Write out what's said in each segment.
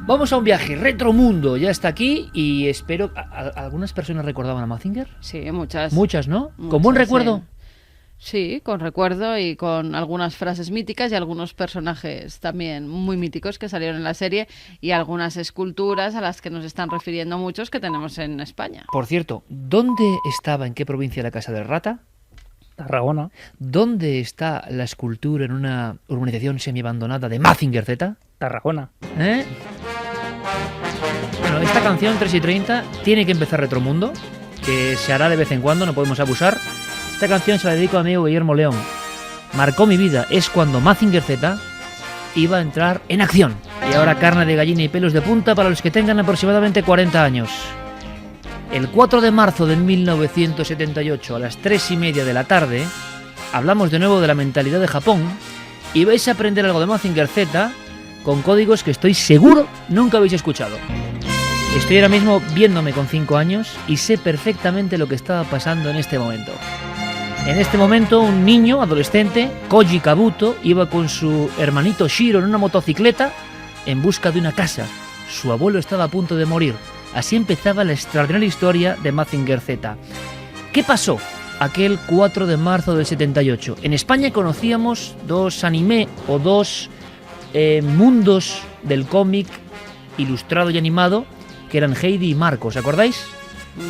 Vamos a un viaje, Retromundo, ya está aquí y espero... ¿Algunas personas recordaban a Mazinger? Sí, muchas. Muchas, ¿no? Muchas, ¿Con buen recuerdo? Sí, con recuerdo y con algunas frases míticas y algunos personajes también muy míticos que salieron en la serie y algunas esculturas a las que nos están refiriendo muchos que tenemos en España. Por cierto, ¿dónde estaba, en qué provincia la Casa del Rata? Tarragona. ¿Dónde está la escultura en una urbanización semi-abandonada de Mazinger Z? Tarragona. ¿Eh? Bueno, esta canción 3:30 tiene que empezar Retromundo, que se hará de vez en cuando, no podemos abusar. Esta canción se la dedico a mi amigo Guillermo León. Marcó mi vida, es cuando Mazinger Z iba a entrar en acción. Y ahora carne de gallina y pelos de punta para los que tengan aproximadamente 40 años. El 4 de marzo de 1978 a las 3:30 de la tarde hablamos de nuevo de la mentalidad de Japón y vais a aprender algo de Mazinger Z con códigos que estoy seguro nunca habéis escuchado. Estoy ahora mismo viéndome con 5 años y sé perfectamente lo que estaba pasando en este momento. En este momento un niño, adolescente, Koji Kabuto, iba con su hermanito Shiro en una motocicleta en busca de una casa. Su abuelo estaba a punto de morir. Así empezaba la extraordinaria historia de Mazinger Z. ¿Qué pasó aquel 4 de marzo del 78? En España conocíamos dos anime o dos mundos del cómic ilustrado y animado que eran Heidi y Marco, ¿os acordáis?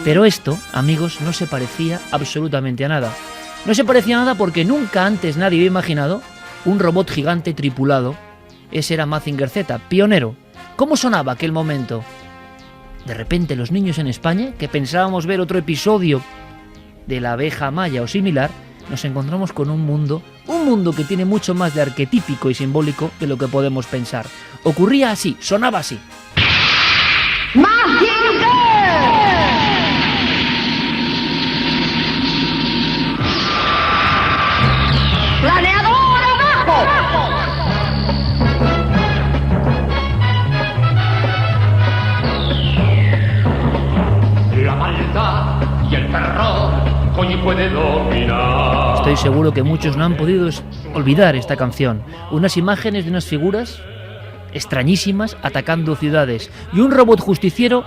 Pero esto, amigos, no se parecía absolutamente a nada. No se parecía a nada porque nunca antes nadie había imaginado un robot gigante tripulado. Ese era Mazinger Z, pionero. ¿Cómo sonaba aquel momento? De repente los niños en España, que pensábamos ver otro episodio de la abeja maya o similar, nos encontramos con un mundo que tiene mucho más de arquetípico y simbólico de lo que podemos pensar. Ocurría así, sonaba así. ¡Planeador abajo! La maldad y el terror Koji puede dominar. Estoy seguro que muchos no han podido olvidar esta canción. Unas imágenes de unas figuras extrañísimas atacando ciudades y un robot justiciero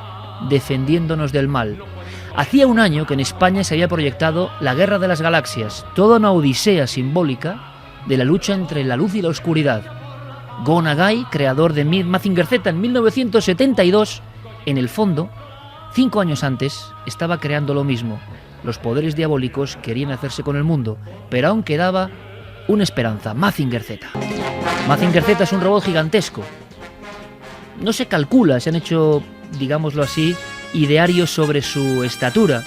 defendiéndonos del mal. Hacía un año que en España se había proyectado La Guerra de las Galaxias, toda una odisea simbólica de la lucha entre la luz y la oscuridad. Go Nagai, creador de Mazinger Z en 1972, en el fondo, 5 años antes, estaba creando lo mismo. Los poderes diabólicos querían hacerse con el mundo, pero aún quedaba una esperanza, Mazinger Z. Mazinger Z es un robot gigantesco. No se calcula, se han hecho, digámoslo así, idearios sobre su estatura.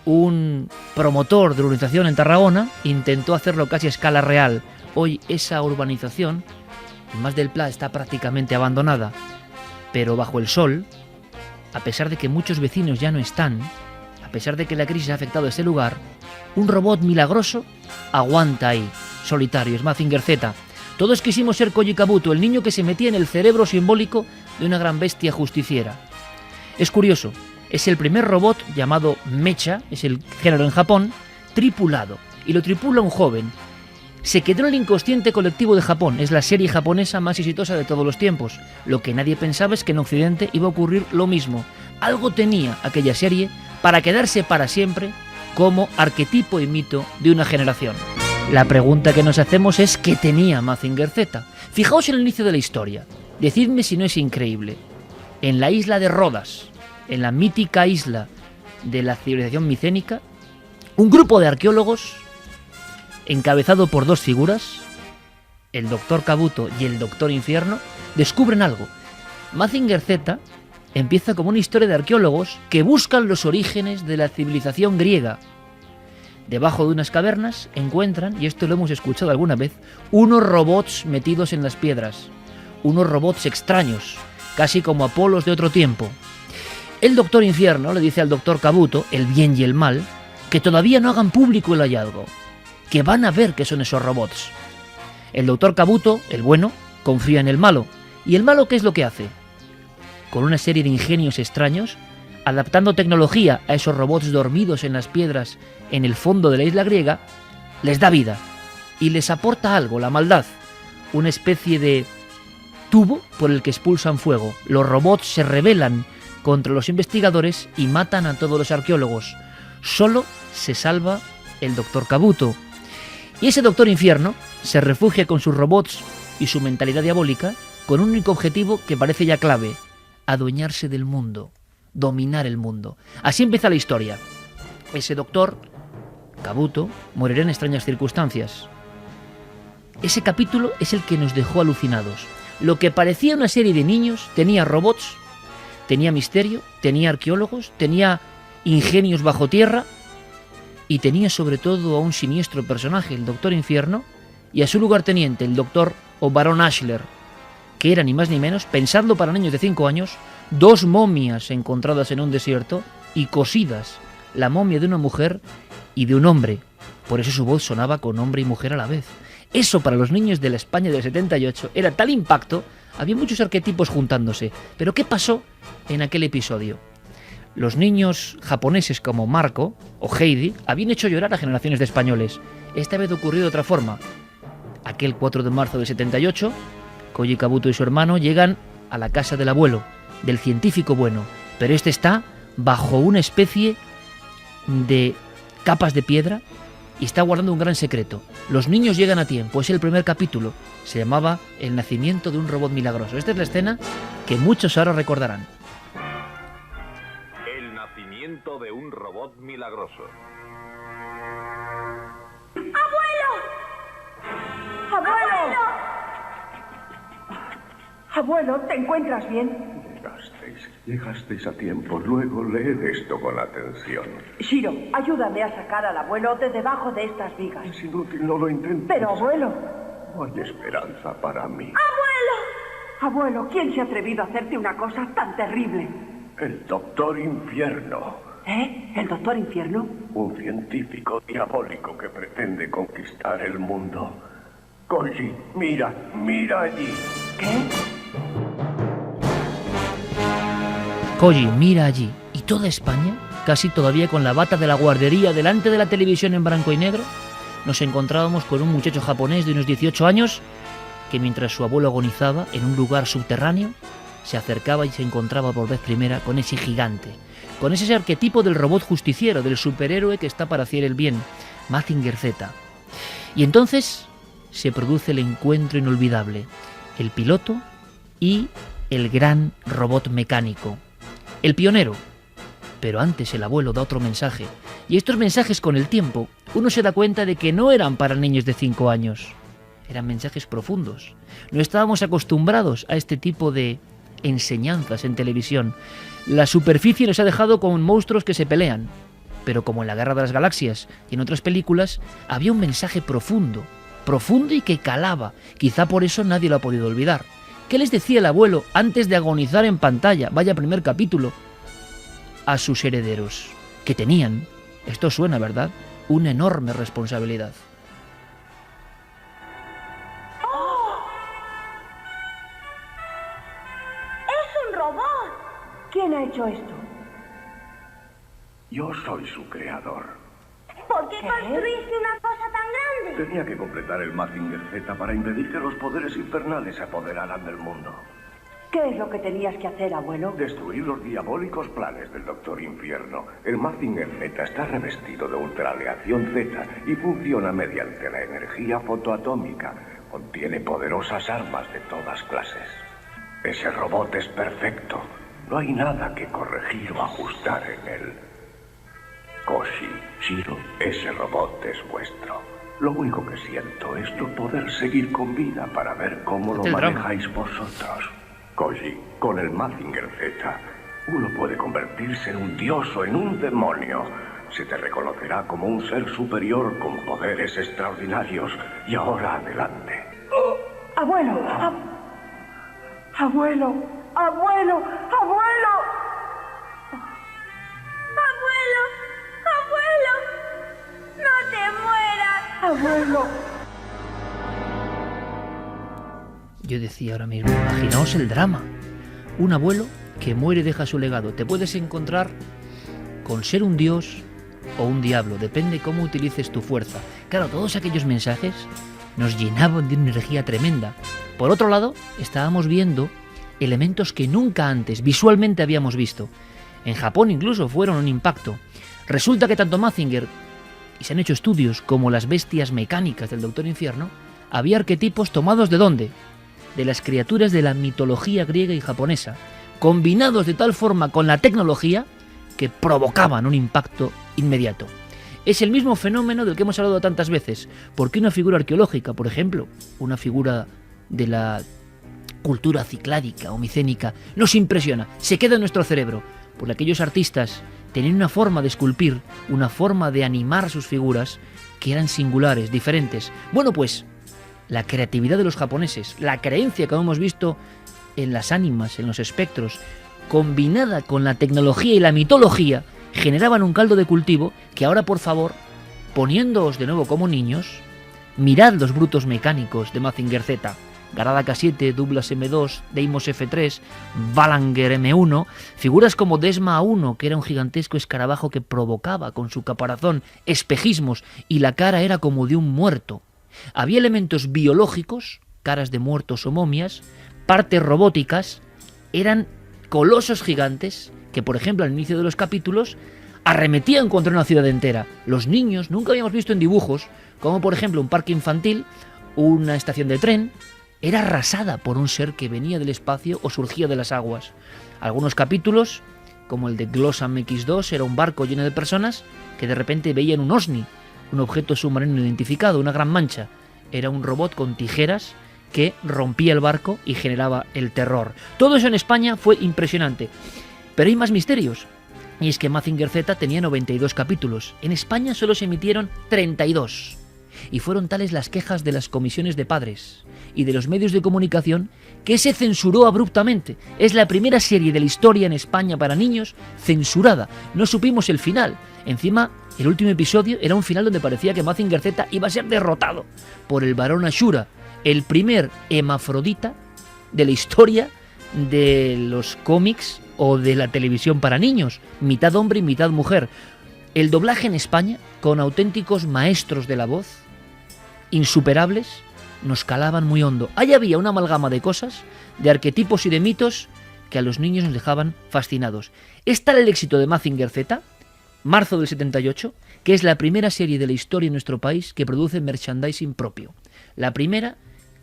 Un promotor de urbanización en Tarragona intentó hacerlo casi a escala real. Hoy esa urbanización, en Mas del Pla, está prácticamente abandonada. Pero bajo el sol, a pesar de que muchos vecinos ya no están, a pesar de que la crisis ha afectado a este lugar, un robot milagroso aguanta ahí, solitario, es Mazinger Z. Todos quisimos ser Koji Kabuto, el niño que se metía en el cerebro simbólico de una gran bestia justiciera. Es curioso, es el primer robot llamado Mecha, es el género en Japón, tripulado, y lo tripula un joven. Se quedó en el inconsciente colectivo de Japón, es la serie japonesa más exitosa de todos los tiempos. Lo que nadie pensaba es que en Occidente iba a ocurrir lo mismo. Algo tenía aquella serie para quedarse para siempre como arquetipo y mito de una generación. La pregunta que nos hacemos es ¿qué tenía Mazinger Z? Fijaos en el inicio de la historia. Decidme si no es increíble. En la isla de Rodas, en la mítica isla de la civilización micénica, un grupo de arqueólogos, encabezado por dos figuras, el Doctor Kabuto y el Doctor Infierno, descubren algo. Mazinger Z empieza como una historia de arqueólogos que buscan los orígenes de la civilización griega. Debajo de unas cavernas encuentran, y esto lo hemos escuchado alguna vez, unos robots metidos en las piedras. Unos robots extraños, casi como Apolos de otro tiempo. El Doctor Infierno le dice al Doctor Kabuto, el bien y el mal, que todavía no hagan público el hallazgo, que van a ver qué son esos robots. El Doctor Kabuto, el bueno, confía en el malo. ¿Y el malo qué es lo que hace? Con una serie de ingenios extraños, adaptando tecnología a esos robots dormidos en las piedras en el fondo de la isla griega, les da vida y les aporta algo, la maldad, una especie de tubo por el que expulsan fuego. Los robots se rebelan contra los investigadores y matan a todos los arqueólogos. Solo se salva el Dr. Kabuto. Y ese Doctor Infierno se refugia con sus robots y su mentalidad diabólica con un único objetivo que parece ya clave: adueñarse del mundo, dominar el mundo. Así empieza la historia. Ese doctor, Kabuto, morirá en extrañas circunstancias. Ese capítulo es el que nos dejó alucinados. Lo que parecía una serie de niños tenía robots, tenía misterio, tenía arqueólogos, tenía ingenios bajo tierra y tenía sobre todo a un siniestro personaje, el Doctor Infierno, y a su lugarteniente, el Doctor o Barón Ashler, que era ni más ni menos, pensadlo para niños de 5 años, 2 momias encontradas en un desierto y cosidas, la momia de una mujer y de un hombre. Por eso su voz sonaba con hombre y mujer a la vez. Eso para los niños de la España del 78 era tal impacto, había muchos arquetipos juntándose. Pero ¿qué pasó en aquel episodio? Los niños japoneses como Marco o Heidi habían hecho llorar a generaciones de españoles. Esta vez ocurrió de otra forma. Aquel 4 de marzo del 78, Koji Kabuto y su hermano llegan a la casa del abuelo, del científico bueno, pero este está bajo una especie de capas de piedra y está guardando un gran secreto. Los niños llegan a tiempo, es el primer capítulo, se llamaba El nacimiento de un robot milagroso. Esta es la escena que muchos ahora recordarán. El nacimiento de un robot milagroso. Abuelo, ¿te encuentras bien? Llegasteis a tiempo. Luego leed esto con atención. Shiro, ayúdame a sacar al abuelo de debajo de estas vigas. Es inútil, no lo intentes. Pero, abuelo... No hay esperanza para mí. Abuelo, ¿quién se ha atrevido a hacerte una cosa tan terrible? El Doctor Infierno. ¿Eh? ¿El Doctor Infierno? Un científico diabólico que pretende conquistar el mundo. Koji, mira allí. ¿Qué? Koji, mira allí. Y toda España, casi todavía con la bata de la guardería delante de la televisión en blanco y negro, nos encontrábamos con un muchacho japonés de unos 18 años que mientras su abuelo agonizaba en un lugar subterráneo, se acercaba y se encontraba por vez primera con ese gigante, con ese arquetipo del robot justiciero, del superhéroe que está para hacer el bien, Mazinger Z. Y entonces se produce el encuentro inolvidable, el piloto y el gran robot mecánico, el pionero. Pero antes el abuelo da otro mensaje, y estos mensajes con el tiempo uno se da cuenta de que no eran para niños de 5 años, eran mensajes profundos. No estábamos acostumbrados a este tipo de enseñanzas en televisión. La superficie nos ha dejado con monstruos que se pelean, pero como en la Guerra de las Galaxias y en otras películas, había un mensaje profundo y que calaba. Quizá por eso nadie lo ha podido olvidar. ¿Qué les decía el abuelo antes de agonizar en pantalla? Vaya primer capítulo. A sus herederos, que tenían, esto suena, ¿verdad?, una enorme responsabilidad. ¡Es un robot! ¿Quién ha hecho esto? Yo soy su creador. ¿Por qué construiste una cosa tan grande? Tenía que completar el Mazinger Z para impedir que los poderes infernales se apoderaran del mundo. ¿Qué es lo que tenías que hacer, abuelo? Destruir los diabólicos planes del Doctor Infierno. El Mazinger Z está revestido de ultraleación Z y funciona mediante la energía fotoatómica. Contiene poderosas armas de todas clases. Ese robot es perfecto. No hay nada que corregir o ajustar en él. Koji, Shiro, ese robot es vuestro. Lo único que siento es no poder seguir con vida para ver cómo lo manejáis vosotros. Koji, con el Mazinger Z, uno puede convertirse en un dios o en un demonio. Se te reconocerá como un ser superior con poderes extraordinarios. Y ahora adelante. ¡Abuelo! ¡Abuelo! ¡Abuelo! ¡Abuelo! ¡Abuelo! ¡Abuelo! ¡No te mueras! ¡Abuelo! Yo decía ahora mismo, imaginaos el drama. Un abuelo que muere y deja su legado. Te puedes encontrar con ser un dios o un diablo, depende cómo utilices tu fuerza. Claro, todos aquellos mensajes nos llenaban de una energía tremenda, Por otro lado, estábamos viendo elementos que nunca antes visualmente habíamos visto. En Japón incluso fueron un impacto. Resulta que tanto Mazinger, y se han hecho estudios, como las bestias mecánicas del Doctor Infierno, había arquetipos tomados ¿de dónde? De las criaturas de la mitología griega y japonesa, combinados de tal forma con la tecnología que provocaban un impacto inmediato. Es el mismo fenómeno del que hemos hablado tantas veces. ¿Por qué una figura arqueológica, por ejemplo, una figura de la cultura cicládica o micénica, nos impresiona, se queda en nuestro cerebro? Porque aquellos artistas tenían una forma de esculpir, una forma de animar sus figuras que eran singulares, diferentes. Bueno, pues la creatividad de los japoneses, la creencia que hemos visto en las ánimas, en los espectros, combinada con la tecnología y la mitología, generaban un caldo de cultivo que ahora, por favor, poniéndoos de nuevo como niños, mirad los brutos mecánicos de Mazinger Z, Garada K7, Douglas M2, Deimos F3, Balanger M1, figuras como Desma A1, que era un gigantesco escarabajo que provocaba con su caparazón espejismos y la cara era como de un muerto. Había elementos biológicos, caras de muertos o momias, partes robóticas, eran colosos gigantes que, por ejemplo, al inicio de los capítulos arremetían contra una ciudad entera. Los niños nunca habíamos visto en dibujos, como por ejemplo un parque infantil, una estación de tren, era arrasada por un ser que venía del espacio o surgía de las aguas. Algunos capítulos, como el de Glossam X2, era un barco lleno de personas que de repente veían un OSNI, un objeto submarino no identificado, una gran mancha. Era un robot con tijeras que rompía el barco y generaba el terror. Todo eso en España fue impresionante. Pero hay más misterios. Y es que Mazinger Z tenía 92 capítulos. En España solo se emitieron 32. Y fueron tales las quejas de las comisiones de padres y de los medios de comunicación que se censuró abruptamente. Es la primera serie de la historia en España para niños censurada. No supimos el final. Encima, el último episodio era un final donde parecía que Mazinger Z iba a ser derrotado por el varón Ashura, el primer hermafrodita de la historia de los cómics o de la televisión para niños, mitad hombre y mitad mujer. El doblaje en España, con auténticos maestros de la voz, insuperables, nos calaban muy hondo. Ahí había una amalgama de cosas, de arquetipos y de mitos que a los niños nos dejaban fascinados. Es tal el éxito de Mazinger Z, marzo del 78, que es la primera serie de la historia en nuestro país que produce merchandising propio. La primera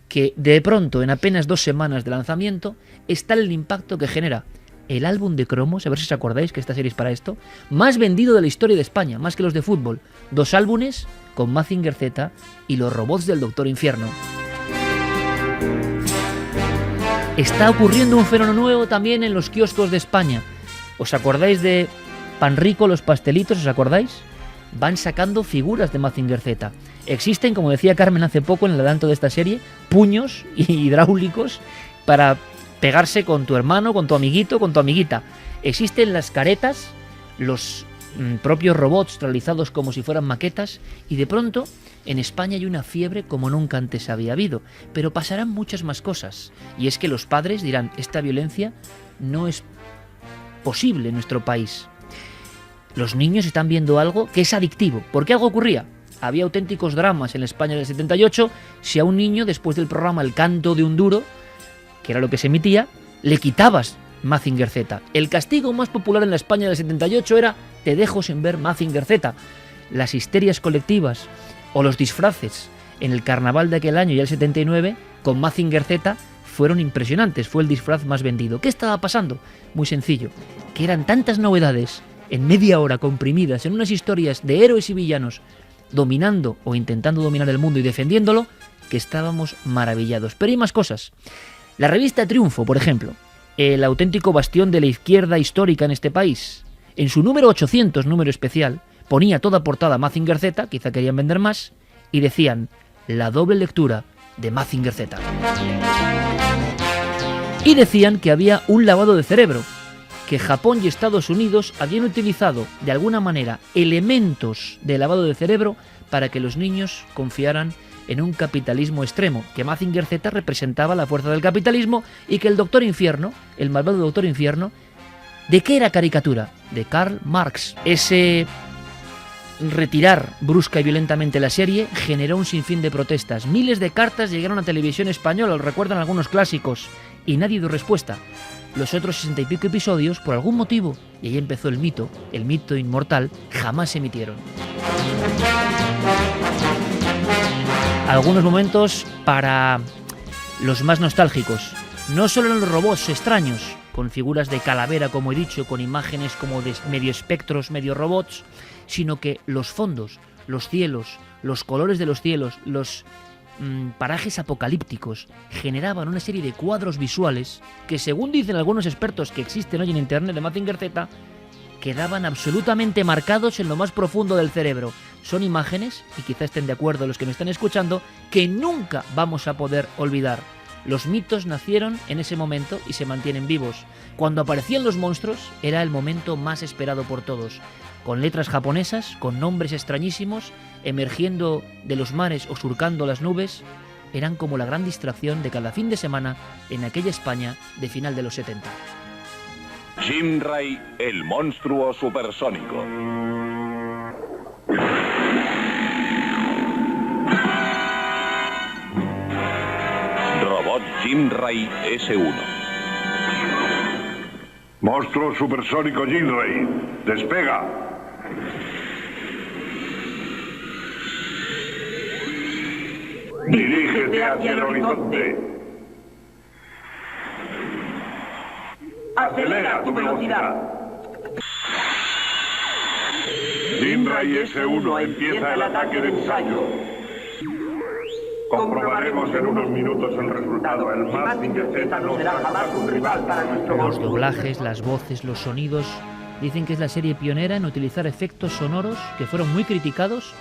que de pronto, en apenas 2 semanas de lanzamiento, es tal el impacto que genera el álbum de cromos, a ver si os acordáis que esta serie es para esto, más vendido de la historia de España, más que los de fútbol. 2 álbumes con Mazinger Z y los robots del Doctor Infierno. Está ocurriendo un fenómeno nuevo también en los kioscos de España. ¿Os acordáis de Pan Rico, los pastelitos? ¿Os acordáis? Van sacando figuras de Mazinger Z. Existen, como decía Carmen hace poco en el adelanto de esta serie, puños hidráulicos para pegarse con tu hermano, con tu amiguito, con tu amiguita. Existen las caretas, los propios robots realizados como si fueran maquetas, y de pronto en España hay una fiebre como nunca antes había habido. Pero pasarán muchas más cosas, y es que los padres dirán, esta violencia no es posible en nuestro país. Los niños están viendo algo que es adictivo. ¿Por qué algo ocurría? Había auténticos dramas en España del 78 si a un niño, después del programa El canto de un duro, que era lo que se emitía, le quitabas Mazinger Z. El castigo más popular en la España del 78 era te dejo sin ver Mazinger Z. Las histerias colectivas o los disfraces en el carnaval de aquel año y el 79 con Mazinger Z fueron impresionantes. Fue el disfraz más vendido. ¿Qué estaba pasando? Muy sencillo, que eran tantas novedades en media hora comprimidas en unas historias de héroes y villanos dominando o intentando dominar el mundo y defendiéndolo, que estábamos maravillados. Pero hay más cosas. La revista Triunfo, por ejemplo, el auténtico bastión de la izquierda histórica en este país, en su número 800, número especial, ponía toda portada Mazinger Z, quizá querían vender más, y decían, la doble lectura de Mazinger Z. Y decían que había un lavado de cerebro, que Japón y Estados Unidos habían utilizado de alguna manera elementos de lavado de cerebro para que los niños confiaran en un capitalismo extremo, que Mazinger Z representaba la fuerza del capitalismo y que el Doctor Infierno, el malvado Doctor Infierno, ¿de qué era caricatura? De Karl Marx, ese retirar brusca y violentamente la serie generó un sinfín de protestas. Miles de cartas llegaron a Televisión Española, lo recuerdan algunos clásicos, y nadie dio respuesta. Los otros 60 y pico episodios, por algún motivo, y ahí empezó el mito inmortal, jamás se emitieron. Algunos momentos para los más nostálgicos. No solo eran los robots extraños, con figuras de calavera, como he dicho, con imágenes como de medio espectros, medio robots, sino que los fondos, los cielos, los colores de los cielos, los parajes apocalípticos generaban una serie de cuadros visuales que, según dicen algunos expertos que existen hoy en internet de Mazinger Z, quedaban absolutamente marcados en lo más profundo del cerebro. Son imágenes, y quizá estén de acuerdo los que me están escuchando, que nunca vamos a poder olvidar. Los mitos nacieron en ese momento y se mantienen vivos. Cuando aparecían los monstruos era el momento más esperado por todos, con letras japonesas, con nombres extrañísimos, emergiendo de los mares o surcando las nubes. Eran como la gran distracción de cada fin de semana en aquella España de final de los 70. Jim-Ray, el monstruo supersónico. Robot Jim-Ray S1. Monstruo supersónico Jim-Ray, despega. Dirígete hacia el horizonte. Acelera tu velocidad. Jim-Ray S1 empieza el ataque de ensayo. Comprobaremos en unos minutos el resultado. El Mazinger Z no será jamás un rival para nuestro Los monstruo. doblajes, las voces, los sonidos. Dicen que es la serie pionera en utilizar efectos sonoros que fueron muy criticados,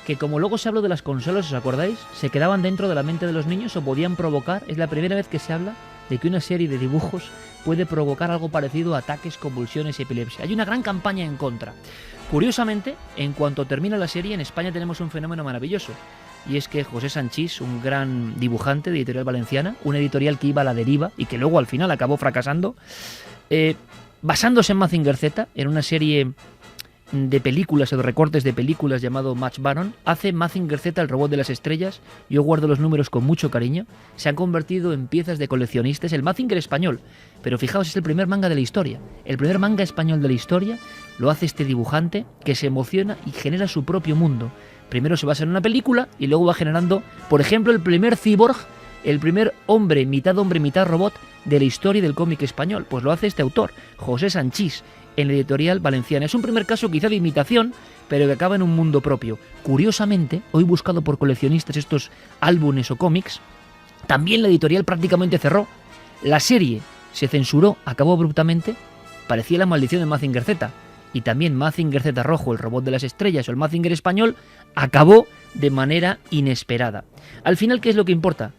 que como luego se habló de las consolas, ¿os acordáis? Se quedaban dentro de la mente de los niños o podían provocar. Es la primera vez que se habla de que una serie de dibujos puede provocar algo parecido a ataques, convulsiones y epilepsia. Hay una gran campaña en contra. Curiosamente, en cuanto termina la serie, en España tenemos un fenómeno maravilloso. Y es que José Sanchís, un gran dibujante de Editorial Valenciana, una editorial que iba a la deriva y que luego al final acabó fracasando, basándose en Mazinger Z, en una serie de películas o de recortes de películas llamado Match Baron, hace Mazinger Z, el robot de las estrellas. Yo guardo los números con mucho cariño. Se han convertido en piezas de coleccionistas. El Mazinger español, pero fijaos, es el primer manga de la historia. El primer manga español de la historia lo hace este dibujante que se emociona y genera su propio mundo. Primero se basa en una película y luego va generando, por ejemplo, el primer cyborg, el primer hombre, mitad robot de la historia del cómic español. Pues lo hace este autor, José Sanchís, en la Editorial Valenciana. Es un primer caso quizá de imitación, pero que acaba en un mundo propio. Curiosamente, hoy buscado por coleccionistas estos álbumes o cómics, también la editorial prácticamente cerró. La serie se censuró, acabó abruptamente, parecía la maldición de Mazinger Z. Y también Mazinger Z Rojo, el robot de las estrellas, o el Mazinger español, acabó de manera inesperada. Al final, ¿qué es lo que importa?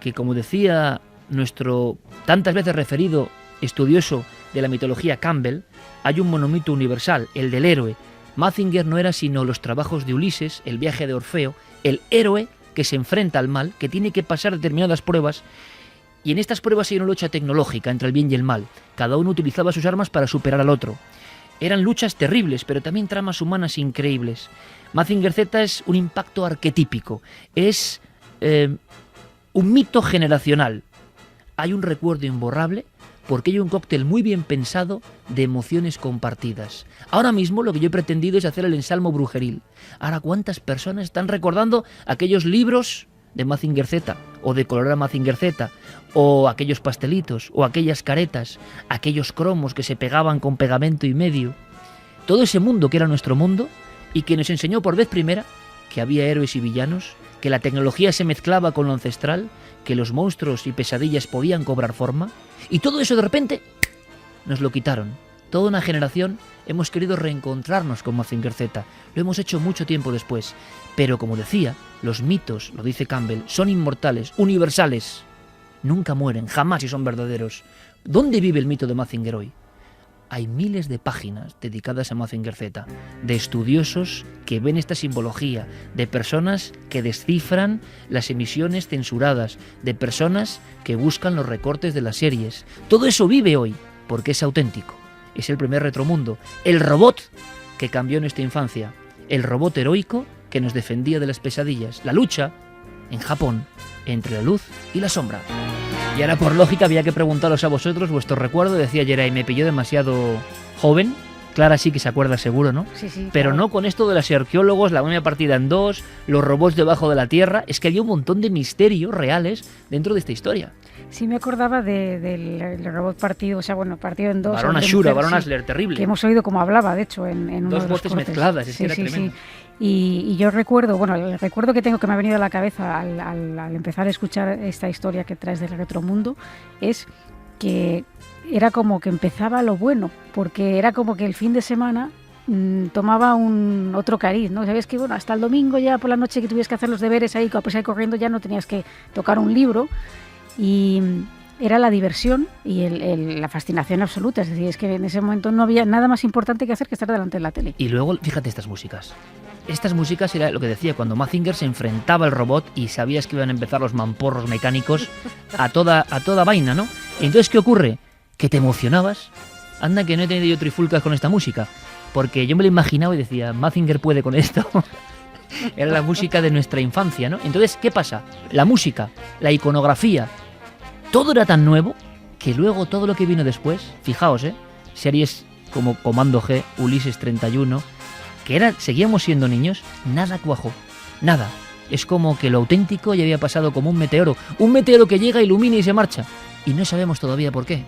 Que, como decía nuestro tantas veces referido estudioso de la mitología Campbell, hay un monomito universal, el del héroe. Mazinger no era sino los trabajos de Ulises, el viaje de Orfeo, el héroe que se enfrenta al mal, que tiene que pasar determinadas pruebas, y en estas pruebas hay una lucha tecnológica entre el bien y el mal. Cada uno utilizaba sus armas para superar al otro. Eran luchas terribles, pero también tramas humanas increíbles. Mazinger Z es un impacto arquetípico, es un mito generacional. Hay un recuerdo imborrable porque hay un cóctel muy bien pensado de emociones compartidas. Ahora mismo lo que yo he pretendido es hacer el ensalmo brujeril. Ahora, ¿cuántas personas están recordando aquellos libros de Mazinger Z, o de Colorado Mazinger Z, o aquellos pastelitos, o aquellas caretas, aquellos cromos que se pegaban con pegamento y medio? Todo ese mundo que era nuestro mundo y que nos enseñó por vez primera que había héroes y villanos, que la tecnología se mezclaba con lo ancestral, que los monstruos y pesadillas podían cobrar forma, y todo eso de repente nos lo quitaron. Toda una generación hemos querido reencontrarnos con Mazinger Z. Lo hemos hecho mucho tiempo después. Pero como decía, los mitos, lo dice Campbell, son inmortales, universales. Nunca mueren, jamás, y son verdaderos. ¿Dónde vive el mito de Mazinger hoy? Hay miles de páginas dedicadas a Mazinger Z, de estudiosos que ven esta simbología, de personas que descifran las emisiones censuradas, de personas que buscan los recortes de las series. Todo eso vive hoy, porque es auténtico. Es el primer retromundo, el robot que cambió nuestra infancia, el robot heroico que nos defendía de las pesadillas. La lucha, en Japón, entre la luz y la sombra. Y ahora, por lógica, había que preguntaros a vosotros vuestro recuerdo. Decía Geray, me pilló demasiado joven. Clara sí que se acuerda seguro, ¿no? Sí, sí. Pero claro. no con esto de los arqueólogos, la momia partida en dos, los robots debajo de la tierra. Es que había un montón de misterios reales dentro de esta historia. Sí me acordaba del robot partido, o sea, bueno, partido en dos. Barón hombre, Ashura, mujer, Barón sí, Ashler, terrible. que hemos oído cómo hablaba, de hecho, en uno Dos de los voces cortes. mezcladas, es que era tremendo. Y yo recuerdo, bueno, el recuerdo que tengo que me ha venido a la cabeza al empezar a escuchar esta historia que traes del Retromundo es que era como que empezaba lo bueno, porque era como que el fin de semana tomaba otro cariz, ¿no? Sabías que, bueno, hasta el domingo ya por la noche que tuvieras que hacer los deberes ahí, pues ahí corriendo, ya no tenías que tocar un libro y era la diversión y la fascinación absoluta. Es decir, es que en ese momento no había nada más importante que hacer que estar delante de la tele. Y luego, fíjate estas músicas. Estas músicas era lo que decía, cuando Mazinger se enfrentaba al robot y sabías que iban a empezar los mamporros mecánicos a toda vaina, ¿no? Y entonces, ¿qué ocurre? Que te emocionabas. Anda que no he tenido yo trifulcas con esta música. Porque yo me lo imaginaba y decía, Mazinger puede con esto. Era la música de nuestra infancia, ¿no? Entonces, ¿qué pasa? La música, la iconografía, todo era tan nuevo que luego todo lo que vino después, fijaos, series como Comando G, Ulises 31, que seguíamos siendo niños, nada cuajó, nada. Es como que lo auténtico ya había pasado como un meteoro que llega, ilumina y se marcha. Y no sabemos todavía por qué.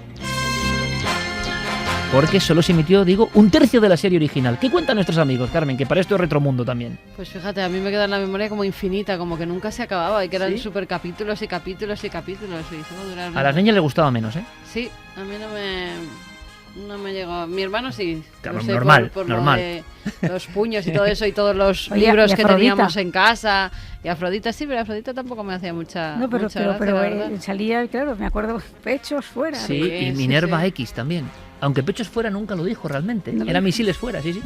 Porque solo se emitió, digo, un tercio de la serie original. ¿Qué cuentan nuestros amigos, Carmen? Que para esto es Retromundo también. Pues fíjate, a mí me queda en la memoria como infinita, como que nunca se acababa y que eran ¿Sí? super capítulos y capítulos y capítulos. Y se va a durar A las niñas les gustaba menos, ¿eh? Sí, a mí no me llegó. Mi hermano sí. Claro, Lo sé normal, por normal. Lo de los puños y todo eso y todos los Oye, libros y que Afrodita. teníamos en casa. Y Afrodita sí, pero Afrodita tampoco me hacía mucha No, pero, mucha gracia, pero la verdad. salía, claro, me acuerdo, pechos fuera. Sí, Sí, y sí, Minerva sí. X también. Aunque Pechos fuera nunca lo dijo realmente. No lo Era dijo. misiles fuera, sí, sí.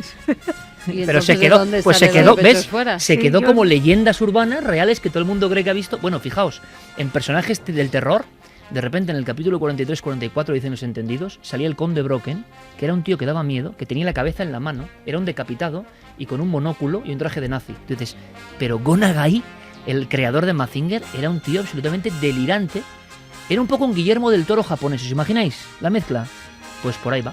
¿Y Pero se entonces de quedó, dónde pues se sale lo quedó, de Pechos ¿ves? fuera? Se Sí, quedó yo- como leyendas urbanas reales que todo el mundo cree que ha visto. Bueno, fijaos, en personajes del terror, de repente en el capítulo 43-44, dicen los entendidos, salía el conde Brocken, que era un tío que daba miedo, que tenía la cabeza en la mano, era un decapitado y con un monóculo y un traje de nazi. Entonces, pero Gonagai, el creador de Mazinger, era un tío absolutamente delirante. Era un poco un Guillermo del Toro japonés, ¿os imagináis la mezcla? Pues por ahí va.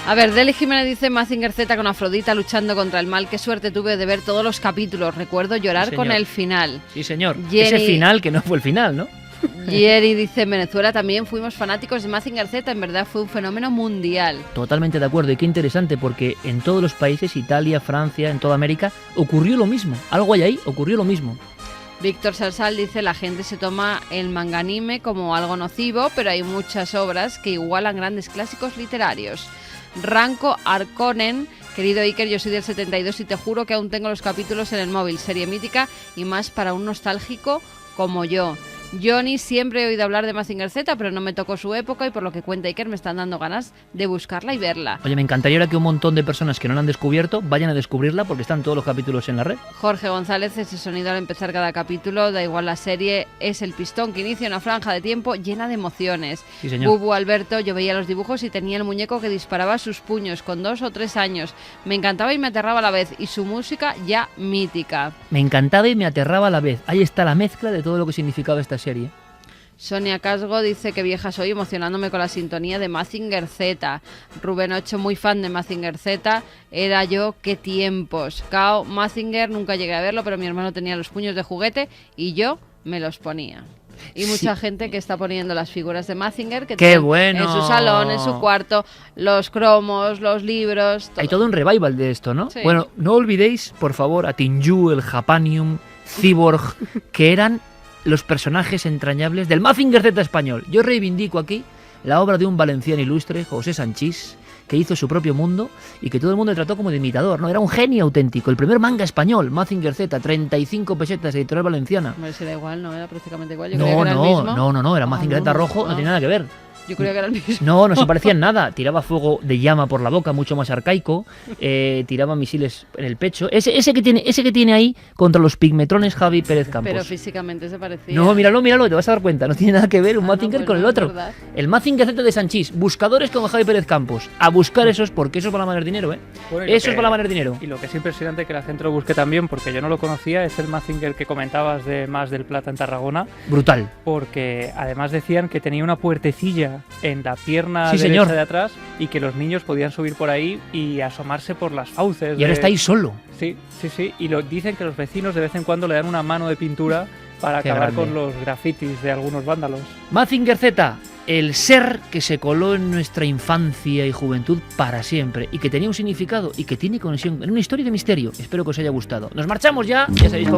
A ver, Deli Jiménez dice Mazinger Z con Afrodita luchando contra el mal. Qué suerte tuve de ver todos los capítulos. Recuerdo llorar Sí, con señor. el final. Sí, señor. Jenny- Ese final que no fue el final, ¿no? Jerry dice, en Venezuela también fuimos fanáticos de Mazinger Z. En verdad fue un fenómeno mundial. Totalmente de acuerdo, y qué interesante, porque en todos los países, Italia, Francia, en toda América, ocurrió lo mismo. Algo hay ahí, ocurrió lo mismo. Víctor Salsal dice, la gente se toma el manga anime como algo nocivo, pero hay muchas obras que igualan grandes clásicos literarios. Ranko Arkonen, querido Iker, yo soy del 72 y te juro que aún tengo los capítulos en el móvil. Serie mítica y más para un nostálgico como yo. Johnny, siempre he oído hablar de Mazinger Z, pero no me tocó su época y por lo que cuenta Iker me están dando ganas de buscarla y verla. Oye, me encantaría ahora que un montón de personas que no la han descubierto vayan a descubrirla porque están todos los capítulos en la red. Jorge González, ese sonido al empezar cada capítulo, da igual la serie, es el pistón que inicia una franja de tiempo llena de emociones. Sí, señor. Bubu Alberto, yo veía los dibujos y tenía el muñeco que disparaba sus puños con 2 o 3 años. Me encantaba y me aterraba a la vez, y su música ya mítica. Me encantaba y me aterraba a la vez. Ahí está la mezcla de todo lo que significaba esta serie. Sonia Casgo dice que vieja soy emocionándome con la sintonía de Mazinger Z. Rubén Ocho, muy fan de Mazinger Z. Era yo, qué tiempos. Kao, Mazinger, nunca llegué a verlo, pero mi hermano tenía los puños de juguete y yo me los ponía. Y mucha gente que está poniendo las figuras de Mazinger que ¡Qué tienen bueno! en su salón, en su cuarto, los cromos, los libros. Hay todo un revival de esto, ¿no? Sí. Bueno, no olvidéis, por favor, a Tinju, el Japanium, Cyborg, que eran los personajes entrañables del Mazinger Z español. Yo reivindico aquí la obra de un valenciano ilustre, José Sanchís, que hizo su propio mundo y que todo el mundo le trató como de imitador, ¿no? Era un genio auténtico. El primer manga español, Mazinger Z, 35 pesetas, editorial valenciana. Hombre, si da igual, no era prácticamente igual. Yo No, creía que era el mismo. no, era Mazinger Z no, rojo, no no. tiene nada que ver. Yo Yo creía que era el mismo. No se parecían nada. Tiraba fuego de llama por la boca, mucho más arcaico. Tiraba misiles en el pecho. Ese que tiene ahí contra los pigmetrones Javi Pérez Campos. Pero físicamente se parecía. No, míralo, te vas a dar cuenta. No tiene nada que ver un Ah, Mazinger no, pues con el no, otro. es verdad. El Mazinger Z de Sanchís. Buscadores con Javi Pérez Campos. A buscar esos, porque esos van a ganar dinero, ¿eh? Bueno, y lo Esos que- van a ganar dinero. Y lo que es impresionante que la gente lo busque también, porque yo no lo conocía, es el Mazinger que comentabas de Más del Plata en Tarragona, Brutal. porque además decían que tenía una puertecilla en la pierna Sí, derecha señor. de atrás y que los niños podían subir por ahí y asomarse por las fauces. Y ahora está ahí solo. Sí, y lo dicen que los vecinos de vez en cuando le dan una mano de pintura para Qué acabar grande. con los grafitis de algunos vándalos. Mazinger Z, el ser que se coló en nuestra infancia y juventud para siempre y que tenía un significado y que tiene conexión en una historia de misterio. Espero que os haya gustado. Nos marchamos ya sabéis cómo.